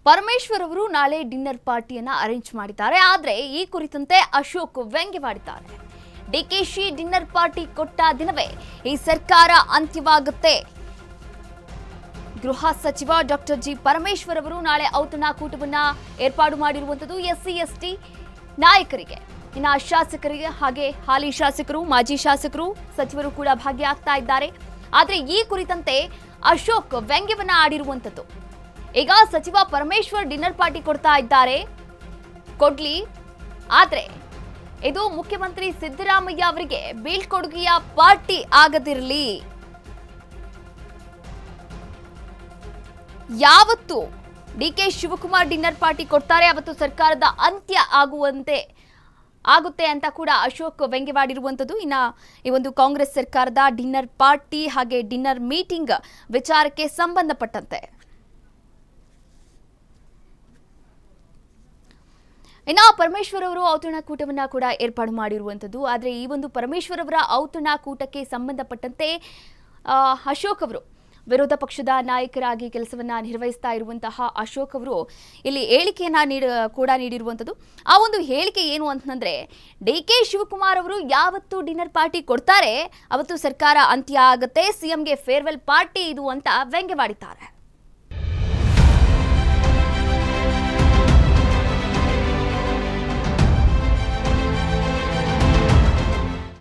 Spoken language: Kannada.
ಪರಮೇಶ್ವರ್ ಅವರು ನಾಳೆ ಡಿನ್ನರ್ ಪಾರ್ಟಿಯನ್ನ ಅರೇಂಜ್ ಮಾಡಿದ್ದಾರೆ. ಆದರೆ ಈ ಕುರಿತಂತೆ ಅಶೋಕ್ ವ್ಯಂಗ್ಯವಾಡಿದ್ದಾರೆ. ಡಿಕೆಶಿ ಡಿನ್ನರ್ ಪಾರ್ಟಿ ಕೊಟ್ಟ ದಿನವೇ ಈ ಸರ್ಕಾರ ಅಂತ್ಯವಾಗುತ್ತೆ. ಗೃಹ ಸಚಿವ ಡಾಕ್ಟರ್ ಜಿ ಪರಮೇಶ್ವರ್ ಅವರು ನಾಳೆ ಔತಣಕೂಟವನ್ನ ಏರ್ಪಾಡು ಮಾಡಿರುವಂತದ್ದು ಎಸ್ಸಿ ಎಸ್ಟಿ ನಾಯಕರಿಗೆ, ಇನ್ನು ಶಾಸಕರಿಗೆ, ಹಾಗೆ ಹಾಲಿ ಶಾಸಕರು, ಮಾಜಿ ಶಾಸಕರು, ಸಚಿವರು ಕೂಡ ಭಾಗಿಯಾಗ್ತಾ ಇದ್ದಾರೆ. ಆದರೆ ಈ ಕುರಿತಂತೆ ಅಶೋಕ್ ವ್ಯಂಗ್ಯವನ್ನ ಆಡಿರುವಂತದ್ದು. ಈಗ ಸಚಿವ ಪರಮೇಶ್ವರ್ ಡಿನ್ನರ್ ಪಾರ್ಟಿ ಕೊಡ್ತಾ ಇದ್ದಾರೆ, ಕೊಡ್ಲಿ, ಆದ್ರೆ ಇದು ಮುಖ್ಯಮಂತ್ರಿ ಸಿದ್ದರಾಮಯ್ಯ ಅವರಿಗೆ ಬೀಳ್ಕೊಡುಗೆಯ ಪಾರ್ಟಿ ಆಗದಿರಲಿ. ಯಾವತ್ತು ಡಿಕೆ ಶಿವಕುಮಾರ್ ಡಿನ್ನರ್ ಪಾರ್ಟಿ ಕೊಡ್ತಾರೆ ಅವತ್ತು ಸರ್ಕಾರದ ಅಂತ್ಯ ಆಗುತ್ತೆ ಅಂತ ಕೂಡ ಅಶೋಕ್ ವ್ಯಂಗ್ಯವಾಡಿರುವಂಥದ್ದು. ಇನ್ನು ಈ ಒಂದು ಕಾಂಗ್ರೆಸ್ ಸರ್ಕಾರದ ಡಿನ್ನರ್ ಪಾರ್ಟಿ ಹಾಗೆ ಡಿನ್ನರ್ ಮೀಟಿಂಗ್ ವಿಚಾರಕ್ಕೆ ಸಂಬಂಧಪಟ್ಟಂತೆ ಇನ್ನು ಪರಮೇಶ್ವರ್ ಅವರು ಔತಣಕೂಟವನ್ನ ಕೂಡ ಏರ್ಪಾಡು ಮಾಡಿರುವಂಥದ್ದು. ಆದರೆ ಈ ಒಂದು ಪರಮೇಶ್ವರ್ ಅವರ ಔತಣಕೂಟಕ್ಕೆ ಸಂಬಂಧಪಟ್ಟಂತೆ ಅಶೋಕ್ ಅವರು ವಿರೋಧ ಪಕ್ಷದ ನಾಯಕರಾಗಿ ಕೆಲಸವನ್ನ ನಿರ್ವಹಿಸ್ತಾ ಇರುವಂತಹ ಅಶೋಕ್ ಅವರು ಇಲ್ಲಿ ಹೇಳಿಕೆಯನ್ನ ನೀಡಿರುವಂಥದ್ದು. ಆ ಒಂದು ಹೇಳಿಕೆ ಏನು ಅಂತಂದ್ರೆ, ಡಿಕೆ ಶಿವಕುಮಾರ್ ಅವರು ಯಾವತ್ತು ಡಿನ್ನರ್ ಪಾರ್ಟಿ ಕೊಡ್ತಾರೆ ಅವತ್ತು ಸರ್ಕಾರ ಅಂತ್ಯ ಆಗುತ್ತೆ, ಸಿಎಂಗೆ ಫೇರ್ವೆಲ್ ಪಾರ್ಟಿ ಇದು ಅಂತ ವ್ಯಂಗ್ಯವಾಡಿದ್ದಾರೆ.